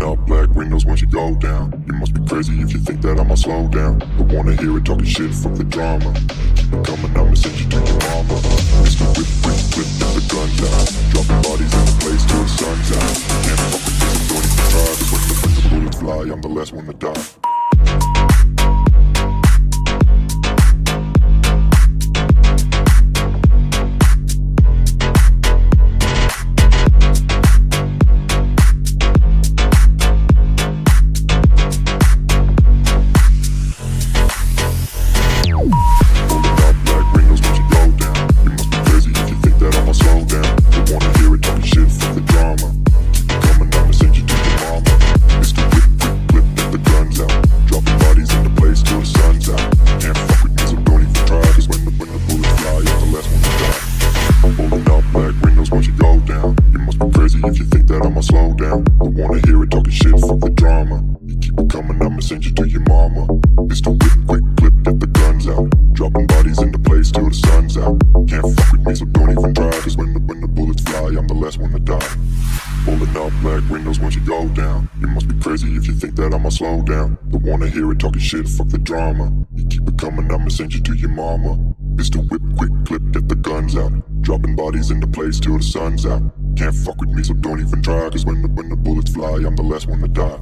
up black windows once you go down. You must be crazy if you think that I'ma slow down. Don't wanna hear it talking shit, fuck the drama. Keep it coming, I'ma send you to your mama. Mr. Whip, whip, whip, get the guns out. Dropping bodies in the place till the sun's out. Can't fuck with this, I'm don't even try. Cause when the bullets fly, I'm the last one to die. If you think that I'ma slow down, don't wanna hear it talking shit, fuck the drama. You keep it coming, I'ma send you to your mama. Mr. Whip, quick clip, get the guns out. Dropping bodies into place till the sun's out. Can't fuck with me, so don't even try. Cause when the bullets fly, I'm the last one to die. Pulling up black windows once you go down. You must be crazy if you think that I'ma slow down. Don't wanna hear it talking shit, fuck the drama. You keep it coming, I'ma send you to your mama. Mr. Whip, quick clip, get the guns out. Dropping bodies into place till the sun's out. Can't fuck with me, so don't even try. Cause when the bullets fly, I'm the last one to die.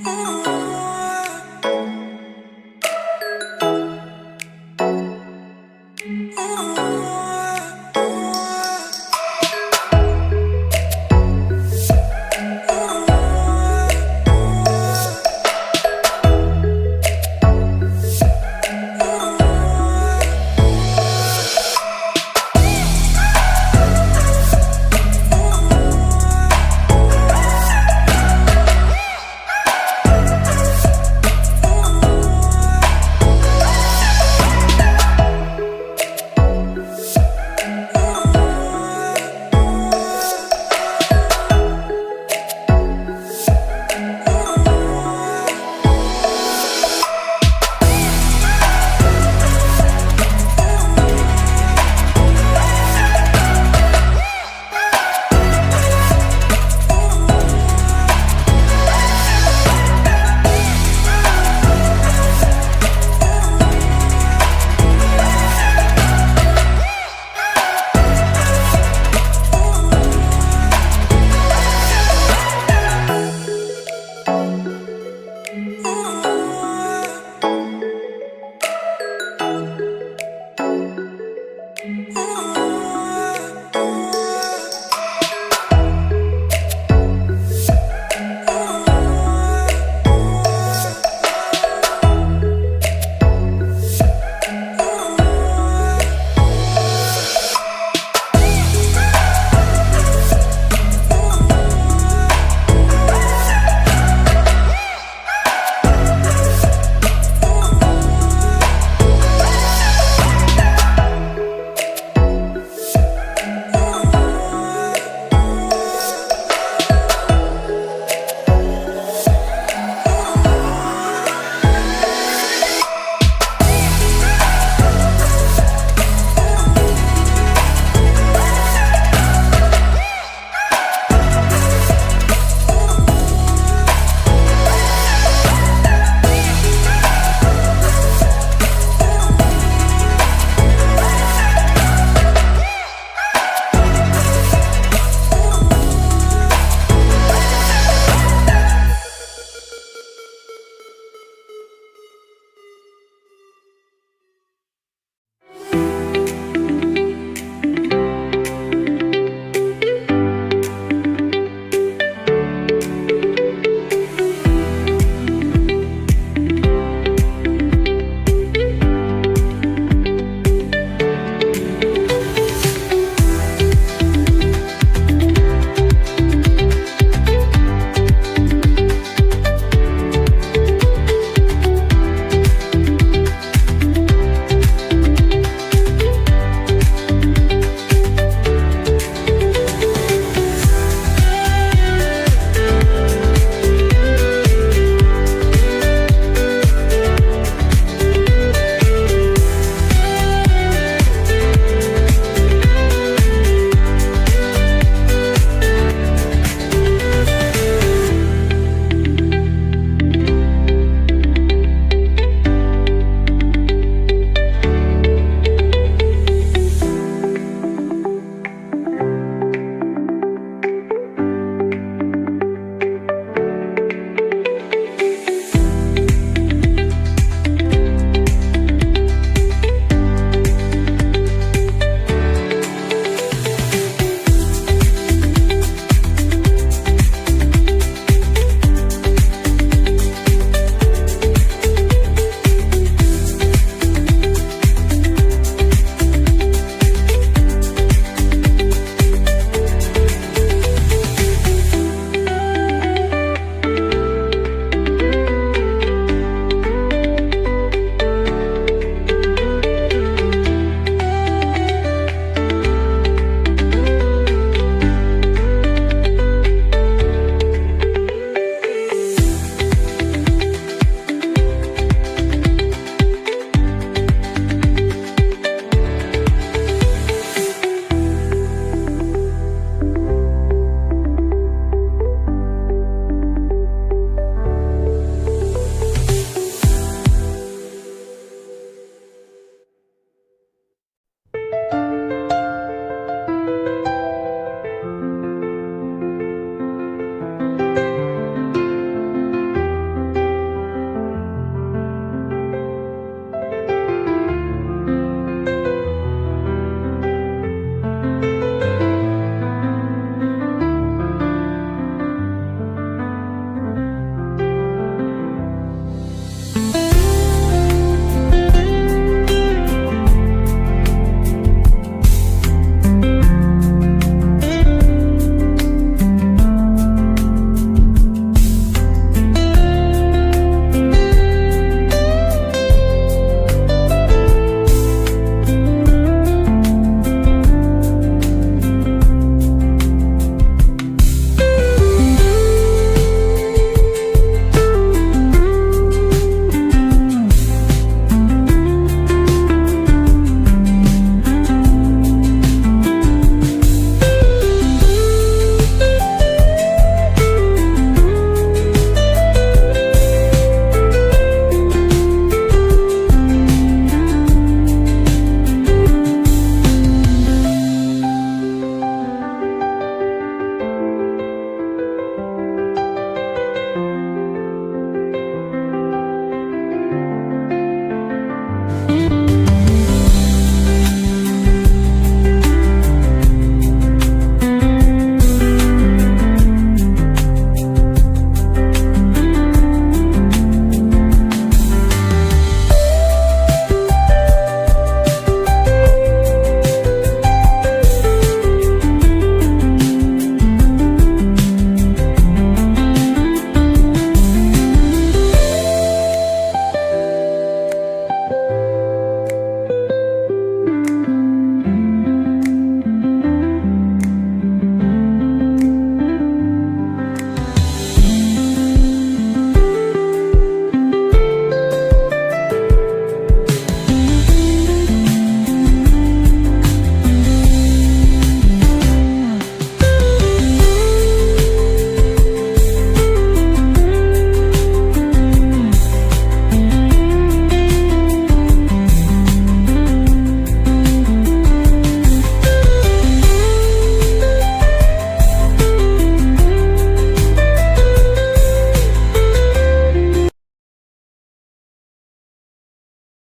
Oh.